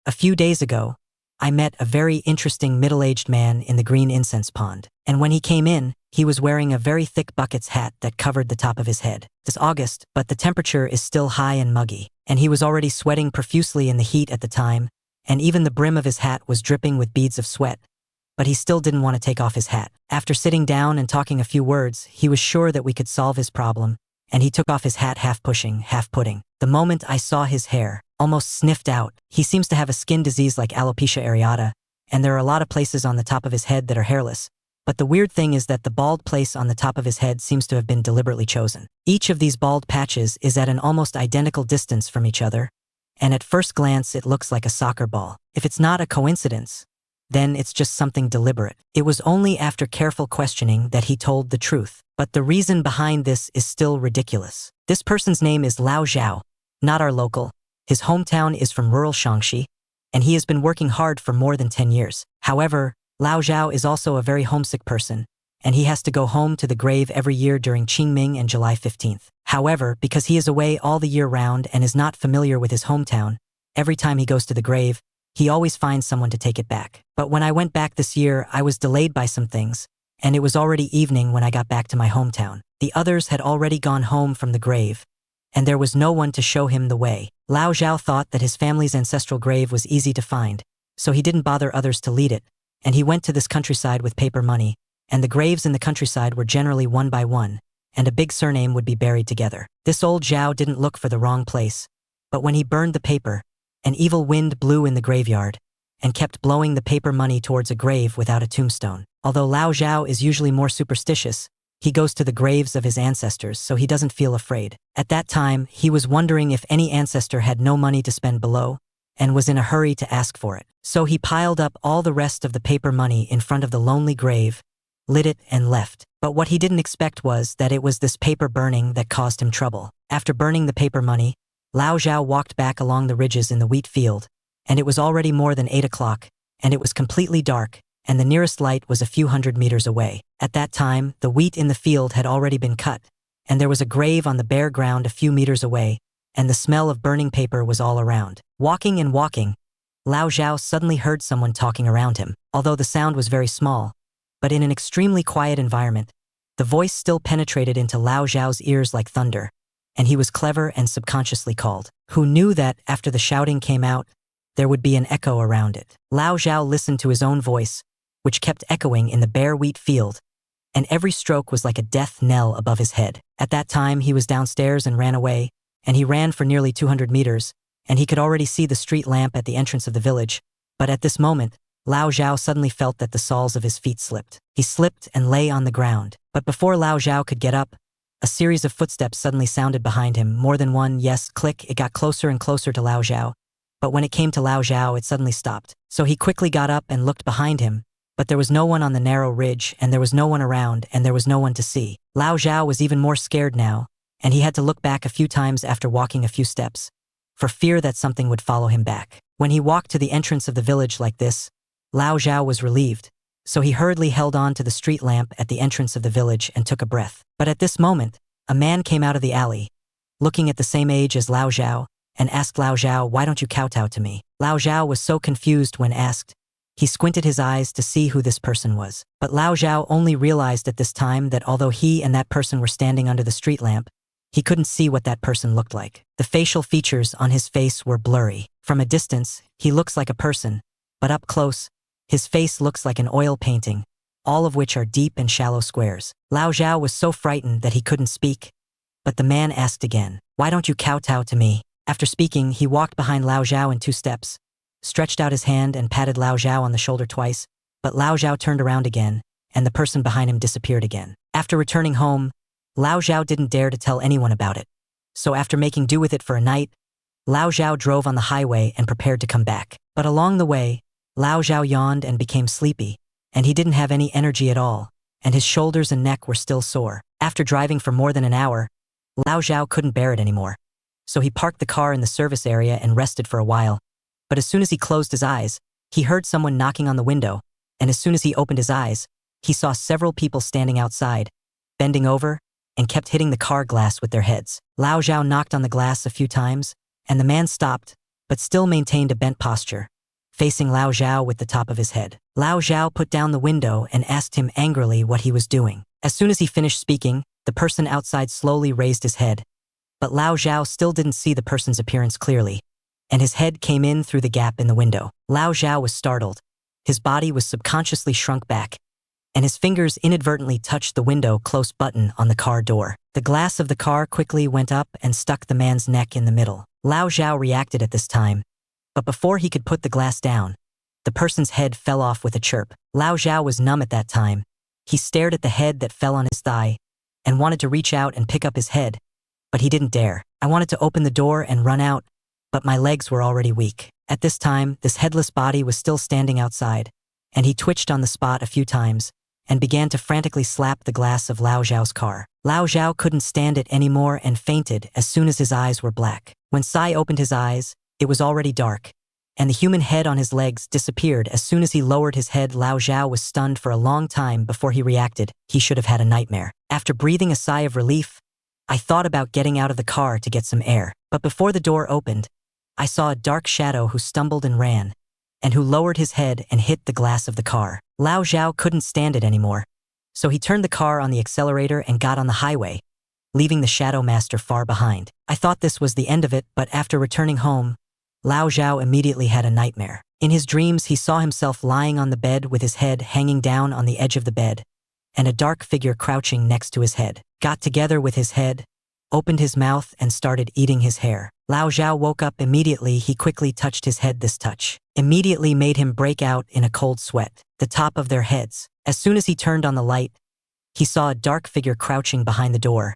A few days ago, I met a very interesting middle-aged man in the green incense pond. And when he came in, he was wearing a very thick bucket's hat that covered the top of his head. It's August, but the temperature is still high and muggy, and he was already sweating profusely in the heat at the time, and even the brim of his hat was dripping with beads of sweat. But he still didn't want to take off his hat. After sitting down and talking a few words, he was sure that we could solve his problem, and he took off his hat half pushing, half putting. The moment I saw his hair, almost sniffed out. He seems to have a skin disease like alopecia areata, and there are a lot of places on the top of his head that are hairless. But the weird thing is that the bald place on the top of his head seems to have been deliberately chosen. Each of these bald patches is at an almost identical distance from each other, and at first glance it looks like a soccer ball. If it's not a coincidence, then it's just something deliberate. It was only after careful questioning that he told the truth. But the reason behind this is still ridiculous. This person's name is Lao Zhao, not our local. His hometown is from rural Shaanxi, and he has been working hard for more than 10 years. However, Lao Zhao is also a very homesick person, and he has to go home to the grave every year during Qingming and July 15th. However, because he is away all the year round and is not familiar with his hometown, every time he goes to the grave, he always finds someone to take it back. But when I went back this year, I was delayed by some things, and it was already evening when I got back to my hometown. The others had already gone home from the grave, and there was no one to show him the way. Lao Zhao thought that his family's ancestral grave was easy to find, so he didn't bother others to lead it, and he went to this countryside with paper money, and the graves in the countryside were generally one by one, and a big surname would be buried together. This old Zhao didn't look for the wrong place, but when he burned the paper, an evil wind blew in the graveyard, and kept blowing the paper money towards a grave without a tombstone. Although Lao Zhao is usually more superstitious, he goes to the graves of his ancestors so he doesn't feel afraid. At that time, he was wondering if any ancestor had no money to spend below, and was in a hurry to ask for it. So he piled up all the rest of the paper money in front of the lonely grave, lit it and left. But what he didn't expect was that it was this paper burning that caused him trouble. After burning the paper money, Lao Zhao walked back along the ridges in the wheat field, and it was already more than 8 o'clock, and it was completely dark, and the nearest light was a few hundred meters away. At that time, the wheat in the field had already been cut, and there was a grave on the bare ground a few meters away, and the smell of burning paper was all around. Walking and walking, Lao Zhao suddenly heard someone talking around him, although the sound was very small. But in an extremely quiet environment, the voice still penetrated into Lao Zhao's ears like thunder, and he was clever and subconsciously called. Who knew that, after the shouting came out, there would be an echo around it? Lao Zhao listened to his own voice, which kept echoing in the bare wheat field, and every stroke was like a death knell above his head. At that time, he was downstairs and ran away, and he ran for nearly 200 meters, and he could already see the street lamp at the entrance of the village. But at this moment, Lao Zhao suddenly felt that the soles of his feet slipped. He slipped and lay on the ground. But before Lao Zhao could get up, a series of footsteps suddenly sounded behind him, more than one, yes, click. It got closer and closer to Lao Zhao. But when it came to Lao Zhao, it suddenly stopped. So he quickly got up and looked behind him, but there was no one on the narrow ridge, and there was no one around, and there was no one to see. Lao Zhao was even more scared now, and he had to look back a few times after walking a few steps, for fear that something would follow him back. When he walked to the entrance of the village like this, Lao Zhao was relieved, so he hurriedly held on to the street lamp at the entrance of the village and took a breath. But at this moment, a man came out of the alley, looking at the same age as Lao Zhao, and asked Lao Zhao, "Why don't you kowtow to me?" Lao Zhao was so confused when asked. He squinted his eyes to see who this person was. But Lao Zhao only realized at this time that although he and that person were standing under the street lamp, he couldn't see what that person looked like. The facial features on his face were blurry. From a distance, he looks like a person, but up close, his face looks like an oil painting, all of which are deep and shallow squares. Lao Zhao was so frightened that he couldn't speak, but the man asked again, "Why don't you kowtow to me?" After speaking, he walked behind Lao Zhao in 2 steps, stretched out his hand and patted Lao Zhao on the shoulder twice, but Lao Zhao turned around again, and the person behind him disappeared again. After returning home, Lao Zhao didn't dare to tell anyone about it. So after making do with it for a night, Lao Zhao drove on the highway and prepared to come back. But along the way, Lao Zhao yawned and became sleepy, and he didn't have any energy at all, and his shoulders and neck were still sore. After driving for more than an hour, Lao Zhao couldn't bear it anymore. So he parked the car in the service area and rested for a while. But as soon as he closed his eyes, he heard someone knocking on the window, and as soon as he opened his eyes, he saw several people standing outside, bending over, and kept hitting the car glass with their heads. Lao Zhao knocked on the glass a few times, and the man stopped, but still maintained a bent posture. facing Lao Zhao with the top of his head. Lao Zhao put down the window and asked him angrily what he was doing. As soon as he finished speaking, the person outside slowly raised his head, but Lao Zhao still didn't see the person's appearance clearly, and his head came in through the gap in the window. Lao Zhao was startled. His body was subconsciously shrunk back, and his fingers inadvertently touched the window close button on the car door. The glass of the car quickly went up and stuck the man's neck in the middle. Lao Zhao reacted at this time, but before he could put the glass down, the person's head fell off with a chirp. Lao Zhao was numb at that time. He stared at the head that fell on his thigh and wanted to reach out and pick up his head, but he didn't dare. I wanted to open the door and run out, but my legs were already weak. At this time, this headless body was still standing outside, and he twitched on the spot a few times and began to frantically slap the glass of Lao Zhao's car. Lao Zhao couldn't stand it anymore and fainted as soon as his eyes were black. When Sai opened his eyes, it was already dark, and the human head on his legs disappeared as soon as he lowered his head. Lao Zhao was stunned for a long time before he reacted. He should have had a nightmare. After breathing a sigh of relief, I thought about getting out of the car to get some air, but before the door opened, I saw a dark shadow who stumbled and ran, and who lowered his head and hit the glass of the car. Lao Zhao couldn't stand it anymore, so he turned the car on the accelerator and got on the highway, leaving the Shadow Master far behind. I thought this was the end of it, but after returning home, Lao Zhao immediately had a nightmare. In his dreams, he saw himself lying on the bed with his head hanging down on the edge of the bed, and a dark figure crouching next to his head. Got together with his head, opened his mouth and started eating his hair. Lao Zhao woke up immediately. He quickly touched his head. This touch immediately made him break out in a cold sweat. The top of their heads. As soon as he turned on the light, he saw a dark figure crouching behind the door,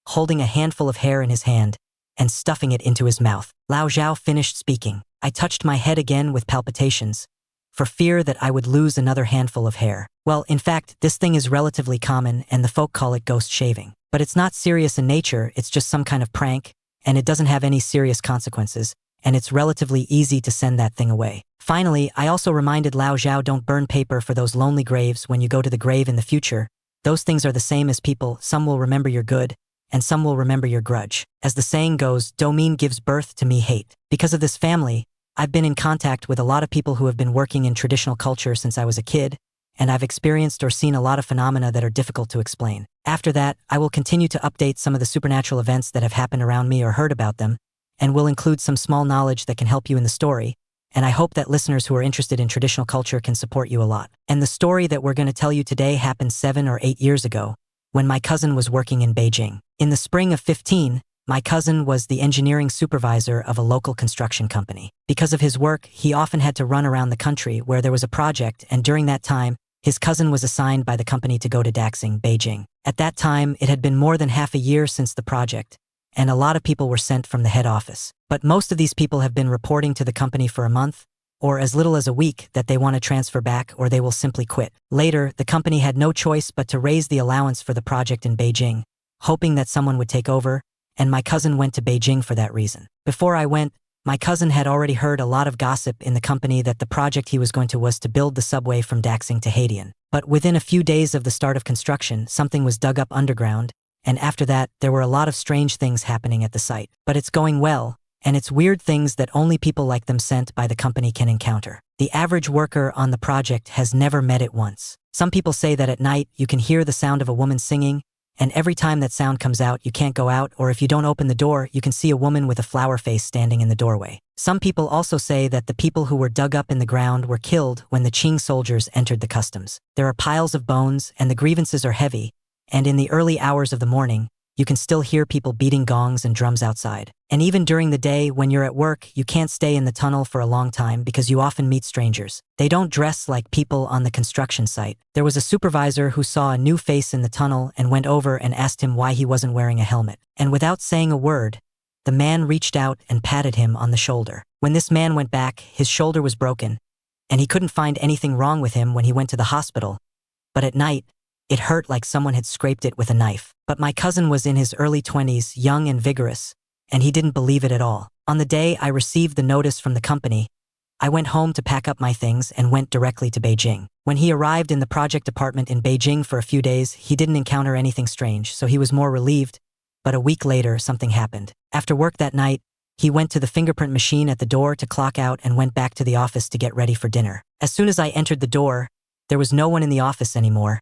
holding a handful of hair in his hand and stuffing it into his mouth. Lao Zhao finished speaking. I touched my head again with palpitations, for fear that I would lose another handful of hair. Well, in fact, this thing is relatively common and the folk call it ghost shaving. But it's not serious in nature, it's just some kind of prank, and it doesn't have any serious consequences, and it's relatively easy to send that thing away. Finally, I also reminded Lao Zhao, don't burn paper for those lonely graves when you go to the grave in the future. Those things are the same as people. Some will remember your good, and some will remember your grudge. As the saying goes, domain gives birth to me hate. Because of this family, I've been in contact with a lot of people who have been working in traditional culture since I was a kid, and I've experienced or seen a lot of phenomena that are difficult to explain. After that, I will continue to update some of the supernatural events that have happened around me or heard about them, and will include some small knowledge that can help you in the story, and I hope that listeners who are interested in traditional culture can support you a lot. And the story that we're going to tell you today happened 7 or 8 years ago, when my cousin was working in Beijing. In the spring of 15, my cousin was the engineering supervisor of a local construction company. Because of his work, he often had to run around the country where there was a project, and during that time, his cousin was assigned by the company to go to Daxing, Beijing. At that time, it had been more than half a year since the project, and a lot of people were sent from the head office. But most of these people have been reporting to the company for a month, or as little as a week, that they want to transfer back or they will simply quit. Later, the company had no choice but to raise the allowance for the project in Beijing, hoping that someone would take over, and my cousin went to Beijing for that reason. Before I went, my cousin had already heard a lot of gossip in the company that the project he was going to was to build the subway from Daxing to Haidian. But within a few days of the start of construction, something was dug up underground, and after that, there were a lot of strange things happening at the site. But it's going well, and it's weird things that only people like them sent by the company can encounter. The average worker on the project has never met it once. Some people say that at night, you can hear the sound of a woman singing, and every time that sound comes out, you can't go out, or if you don't open the door, you can see a woman with a flower face standing in the doorway. Some people also say that the people who were dug up in the ground were killed when the Qing soldiers entered the customs. There are piles of bones, and the grievances are heavy, and in the early hours of the morning, you can still hear people beating gongs and drums outside. And even during the day, when you're at work, you can't stay in the tunnel for a long time because you often meet strangers. They don't dress like people on the construction site. There was a supervisor who saw a new face in the tunnel and went over and asked him why he wasn't wearing a helmet. And without saying a word, the man reached out and patted him on the shoulder. When this man went back, his shoulder was broken, and he couldn't find anything wrong with him when he went to the hospital. But at night, it hurt like someone had scraped it with a knife. But my cousin was in his early 20s, young and vigorous, and he didn't believe it at all. On the day I received the notice from the company, I went home to pack up my things and went directly to Beijing. When he arrived in the project department in Beijing for a few days, he didn't encounter anything strange, so he was more relieved. But a week later, something happened. After work that night, he went to the fingerprint machine at the door to clock out and went back to the office to get ready for dinner. As soon as I entered the door, there was no one in the office anymore,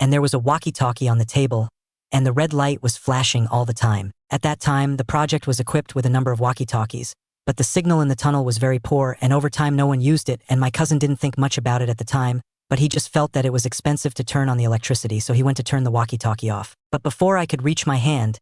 and there was a walkie-talkie on the table, and the red light was flashing all the time. At that time, the project was equipped with a number of walkie-talkies, but the signal in the tunnel was very poor, and over time no one used it, and my cousin didn't think much about it at the time, but he just felt that it was expensive to turn on the electricity, so he went to turn the walkie-talkie off. But before I could reach my hand,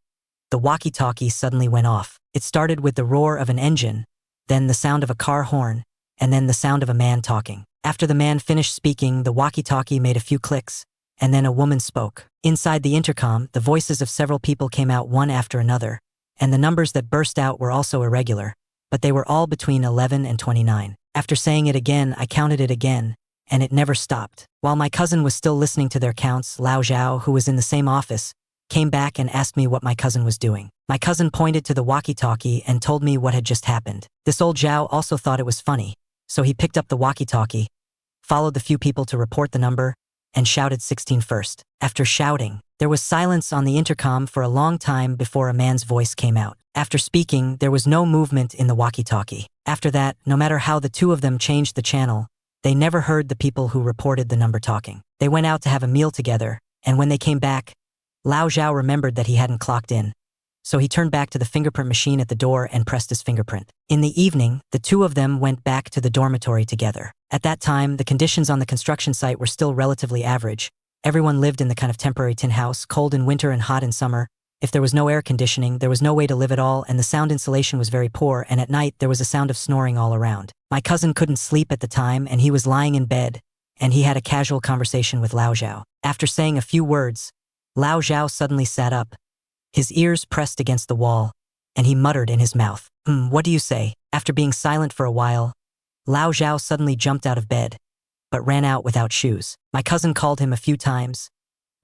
the walkie-talkie suddenly went off. It started with the roar of an engine, then the sound of a car horn, and then the sound of a man talking. After the man finished speaking, the walkie-talkie made a few clicks, and then a woman spoke. Inside the intercom, the voices of several people came out one after another, and the numbers that burst out were also irregular, but they were all between 11 and 29. After saying it again, I counted it again, and it never stopped. While my cousin was still listening to their counts, Lao Zhao, who was in the same office, came back and asked me what my cousin was doing. My cousin pointed to the walkie-talkie and told me what had just happened. This old Zhao also thought it was funny, so he picked up the walkie-talkie, followed the few people to report the number, and shouted 16 first. After shouting, there was silence on the intercom for a long time before a man's voice came out. After speaking, there was no movement in the walkie-talkie. After that, no matter how the two of them changed the channel, they never heard the people who reported the number talking. They went out to have a meal together, and when they came back, Lao Zhao remembered that he hadn't clocked in, so he turned back to the fingerprint machine at the door and pressed his fingerprint. In the evening, the two of them went back to the dormitory together. At that time, the conditions on the construction site were still relatively average. Everyone lived in the kind of temporary tin house, cold in winter and hot in summer. If there was no air conditioning, there was no way to live at all, and the sound insulation was very poor, and at night there was a sound of snoring all around. My cousin couldn't sleep at the time, and he was lying in bed, and he had a casual conversation with Lao Zhao. After saying a few words, Lao Zhao suddenly sat up, his ears pressed against the wall, and he muttered in his mouth, what do you say?" After being silent for a while, Lao Zhao suddenly jumped out of bed, but ran out without shoes. My cousin called him a few times,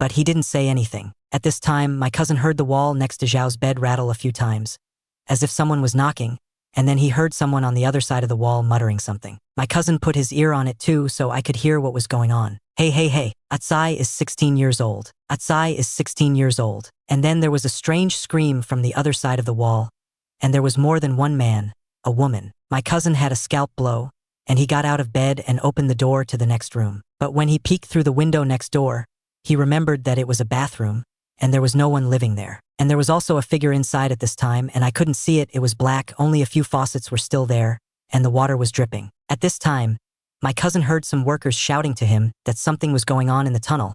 but he didn't say anything. At this time, my cousin heard the wall next to Zhao's bed rattle a few times, as if someone was knocking, and then he heard someone on the other side of the wall muttering something. My cousin put his ear on it too so I could hear what was going on. Hey, Atsai is 16 years old. Atsai is 16 years old. And then there was a strange scream from the other side of the wall, and there was more than one man, a woman. My cousin had a scalp blow, and he got out of bed and opened the door to the next room. But when he peeked through the window next door, he remembered that it was a bathroom, and there was no one living there. And there was also a figure inside at this time, and I couldn't see it. It was black, only a few faucets were still there, and the water was dripping. At this time, my cousin heard some workers shouting to him that something was going on in the tunnel,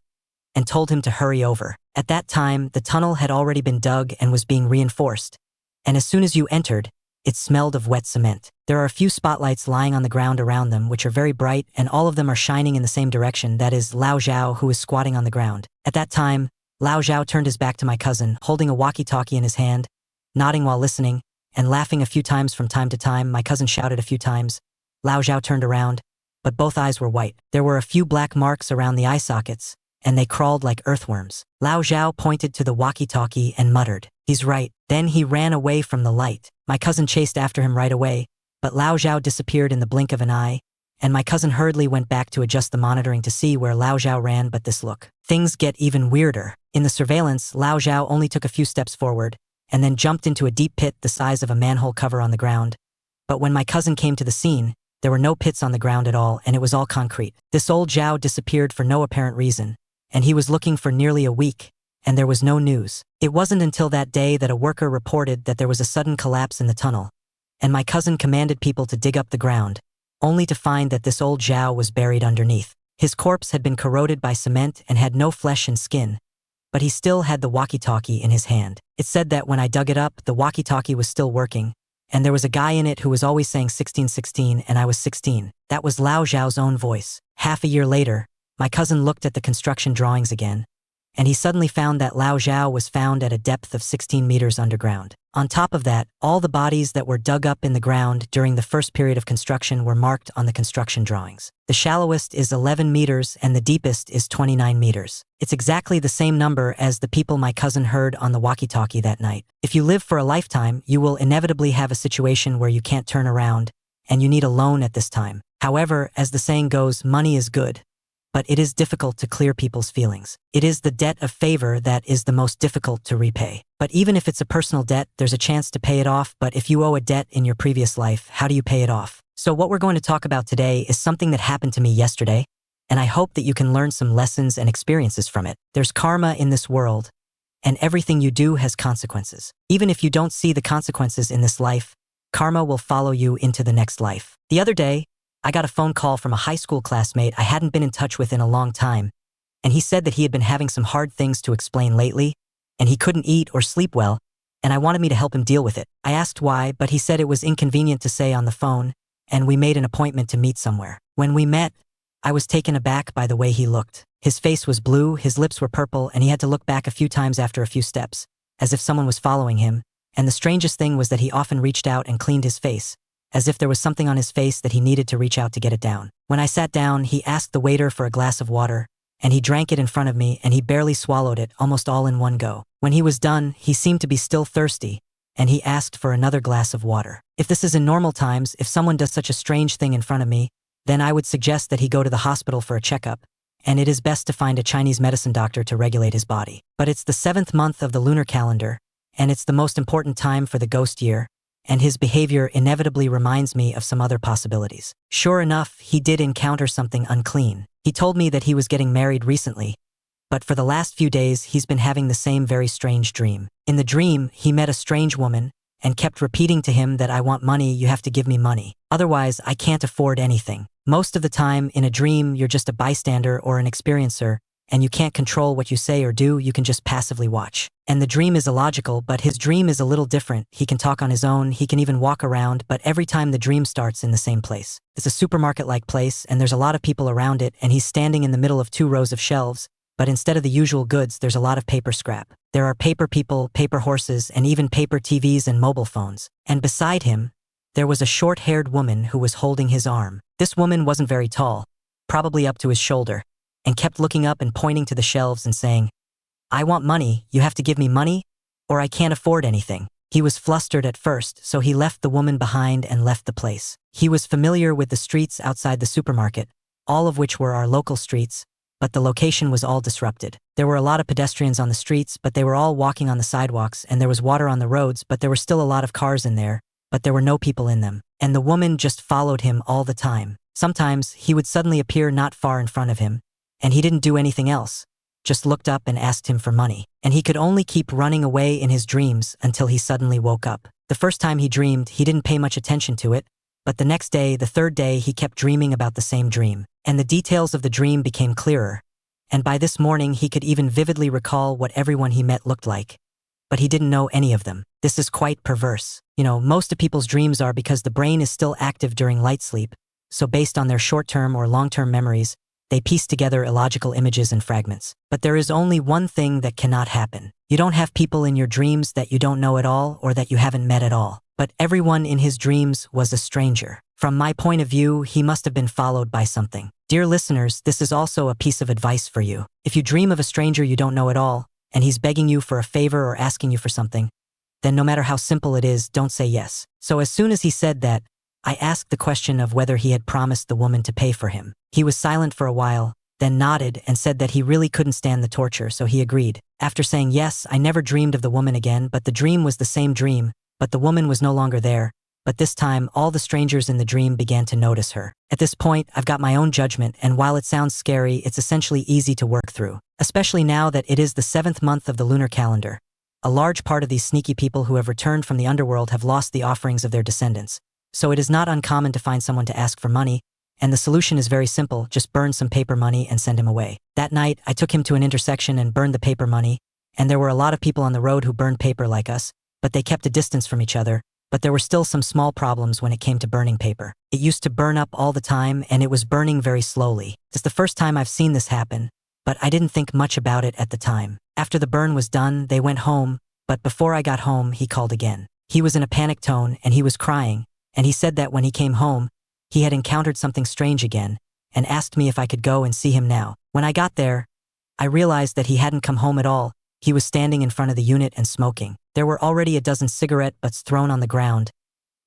and told him to hurry over. At that time, the tunnel had already been dug and was being reinforced, and as soon as you entered, it smelled of wet cement. There are a few spotlights lying on the ground around them which are very bright, and all of them are shining in the same direction, that is, Lao Zhao, who was squatting on the ground. At that time, Lao Zhao turned his back to my cousin, holding a walkie-talkie in his hand, nodding while listening, and laughing a few times from time to time. My cousin shouted a few times. Lao Zhao turned around, but both eyes were white. There were a few black marks around the eye sockets, and they crawled like earthworms. Lao Zhao pointed to the walkie-talkie and muttered, "He's right." Then he ran away from the light. My cousin chased after him right away, but Lao Zhao disappeared in the blink of an eye, and my cousin hurriedly went back to adjust the monitoring to see where Lao Zhao ran. But this look. Things get even weirder. In the surveillance, Lao Zhao only took a few steps forward, and then jumped into a deep pit the size of a manhole cover on the ground. But when my cousin came to the scene, there were no pits on the ground at all, and it was all concrete. This old Zhao disappeared for no apparent reason, and he was looking for nearly a week, and there was no news. It wasn't until that day that a worker reported that there was a sudden collapse in the tunnel, and my cousin commanded people to dig up the ground, only to find that this old Zhao was buried underneath. His corpse had been corroded by cement and had no flesh and skin, but he still had the walkie-talkie in his hand. It said that when I dug it up, the walkie-talkie was still working, and there was a guy in it who was always saying 16, and I was 16. That was Lao Zhao's own voice. Half a year later, my cousin looked at the construction drawings again, and he suddenly found that Lao Zhao was found at a depth of 16 meters underground. On top of that, all the bodies that were dug up in the ground during the first period of construction were marked on the construction drawings. The shallowest is 11 meters and the deepest is 29 meters. It's exactly the same number as the people my cousin heard on the walkie-talkie that night. If you live for a lifetime, you will inevitably have a situation where you can't turn around, and you need a loan at this time. However, as the saying goes, money is good, but it is difficult to clear people's feelings. It is the debt of favor that is the most difficult to repay. But even if it's a personal debt, there's a chance to pay it off. But if you owe a debt in your previous life, how do you pay it off? So what we're going to talk about today is something that happened to me yesterday, and I hope that you can learn some lessons and experiences from it. There's karma in this world, and everything you do has consequences. Even if you don't see the consequences in this life, karma will follow you into the next life. The other day, I got a phone call from a high school classmate I hadn't been in touch with in a long time, and he said that he had been having some hard things to explain lately, and he couldn't eat or sleep well, and I wanted me to help him deal with it. I asked why, but he said it was inconvenient to say on the phone, and we made an appointment to meet somewhere. When we met, I was taken aback by the way he looked. His face was blue, his lips were purple, and he had to look back a few times after a few steps, as if someone was following him, and the strangest thing was that he often reached out and cleaned his face, as if there was something on his face that he needed to reach out to get it down. When I sat down, he asked the waiter for a glass of water, and he drank it in front of me, and he barely swallowed it, almost all in one go. When he was done, he seemed to be still thirsty, and he asked for another glass of water. If this is in normal times, if someone does such a strange thing in front of me, then I would suggest that he go to the hospital for a checkup, and it is best to find a Chinese medicine doctor to regulate his body. But it's the 7th month of the lunar calendar, and it's the most important time for the ghost year, and his behavior inevitably reminds me of some other possibilities. Sure enough, he did encounter something unclean. He told me that he was getting married recently, but for the last few days he's been having the same very strange dream. In the dream, he met a strange woman and kept repeating to him that I want money, you have to give me money. Otherwise, I can't afford anything. Most of the time, in a dream, you're just a bystander or an experiencer, and you can't control what you say or do, you can just passively watch. And the dream is illogical, but his dream is a little different. He can talk on his own, he can even walk around, but every time the dream starts in the same place. It's a supermarket-like place, and there's a lot of people around it, and he's standing in the middle of 2 rows of shelves, but instead of the usual goods, there's a lot of paper scrap. There are paper people, paper horses, and even paper TVs and mobile phones. And beside him, there was a short-haired woman who was holding his arm. This woman wasn't very tall, probably up to his shoulder, and kept looking up and pointing to the shelves and saying, I want money, you have to give me money, or I can't afford anything. He was flustered at first, so he left the woman behind and left the place. He was familiar with the streets outside the supermarket, all of which were our local streets, but the location was all disrupted. There were a lot of pedestrians on the streets, but they were all walking on the sidewalks, and there was water on the roads, but there were still a lot of cars in there, but there were no people in them. And the woman just followed him all the time. Sometimes he would suddenly appear not far in front of him, and he didn't do anything else, just looked up and asked him for money. And he could only keep running away in his dreams until he suddenly woke up. The first time he dreamed, he didn't pay much attention to it, but the next day, the 3rd day, he kept dreaming about the same dream. And the details of the dream became clearer, and by this morning he could even vividly recall what everyone he met looked like. But he didn't know any of them. This is quite perverse. You know, most of people's dreams are because the brain is still active during light sleep, so based on their short-term or long-term memories, they piece together illogical images and fragments. But there is only one thing that cannot happen. You don't have people in your dreams that you don't know at all or that you haven't met at all. But everyone in his dreams was a stranger. From my point of view, he must have been followed by something. Dear listeners, this is also a piece of advice for you. If you dream of a stranger you don't know at all, and he's begging you for a favor or asking you for something, then no matter how simple it is, don't say yes. So as soon as he said that, I asked the question of whether he had promised the woman to pay for him. He was silent for a while, then nodded and said that he really couldn't stand the torture, so he agreed. After saying yes, I never dreamed of the woman again, but the dream was the same dream, but the woman was no longer there. But this time, all the strangers in the dream began to notice her. At this point, I've got my own judgment, and while it sounds scary, it's essentially easy to work through. Especially now that it is the 7th month of the lunar calendar. A large part of these sneaky people who have returned from the underworld have lost the offerings of their descendants. So it is not uncommon to find someone to ask for money, and the solution is very simple, just burn some paper money and send him away. That night, I took him to an intersection and burned the paper money, and there were a lot of people on the road who burned paper like us, but they kept a distance from each other. But there were still some small problems when it came to burning paper. It used to burn up all the time, and it was burning very slowly. It's the first time I've seen this happen, but I didn't think much about it at the time. After the burn was done, they went home, but before I got home, he called again. He was in a panic tone, and he was crying, and he said that when he came home, he had encountered something strange again, and asked me if I could go and see him now. When I got there, I realized that he hadn't come home at all. He was standing in front of the unit and smoking. There were already a dozen cigarette butts thrown on the ground,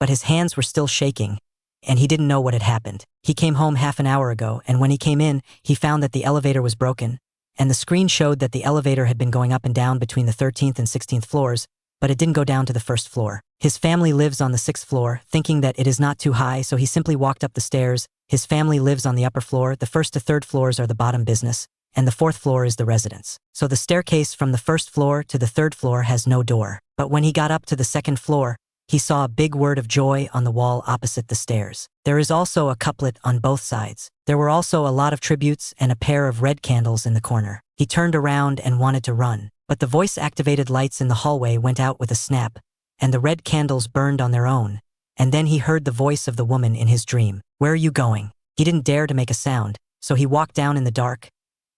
but his hands were still shaking, and he didn't know what had happened. He came home half an hour ago, and when he came in, he found that the elevator was broken, and the screen showed that the elevator had been going up and down between the 13th and 16th floors, but it didn't go down to the first floor. His family lives on the 6th floor, thinking that it is not too high, so he simply walked up the stairs. His family lives on the upper floor. The 1st to 3rd floors are the bottom business, and the 4th floor is the residence. So the staircase from the 1st floor to the 3rd floor has no door. But when he got up to the 2nd floor, he saw a big word of joy on the wall opposite the stairs. There is also a couplet on both sides. There were also a lot of tributes and a pair of red candles in the corner. He turned around and wanted to run, but the voice-activated lights in the hallway went out with a snap, and the red candles burned on their own, and then he heard the voice of the woman in his dream. "Where are you going?" He didn't dare to make a sound, so he walked down in the dark,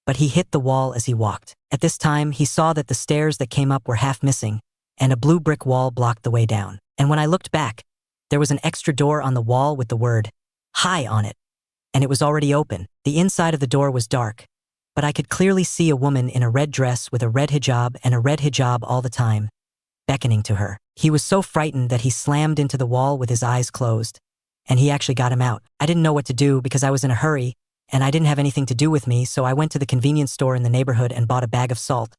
but he hit the wall as he walked. At this time, he saw that the stairs that came up were half missing, and a blue brick wall blocked the way down. And when I looked back, there was an extra door on the wall with the word "Hi" on it, and it was already open. The inside of the door was dark, but I could clearly see a woman in a red dress with a red hijab and a red hijab all the time, beckoning to her. He was so frightened that he slammed into the wall with his eyes closed, and he actually got him out. I didn't know what to do because I was in a hurry, and I didn't have anything to do with me, so I went to the convenience store in the neighborhood and bought a bag of salt,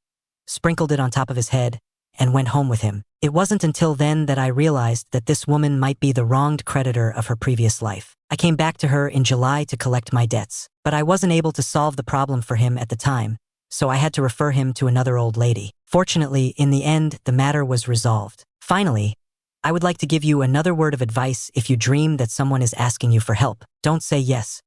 sprinkled it on top of his head, and went home with him. It wasn't until then that I realized that this woman might be the wronged creditor of her previous life. I came back to her in July to collect my debts, but I wasn't able to solve the problem for him at the time, so I had to refer him to another old lady. Fortunately, in the end, the matter was resolved. Finally, I would like to give you another word of advice. If you dream that someone is asking you for help, don't say yes.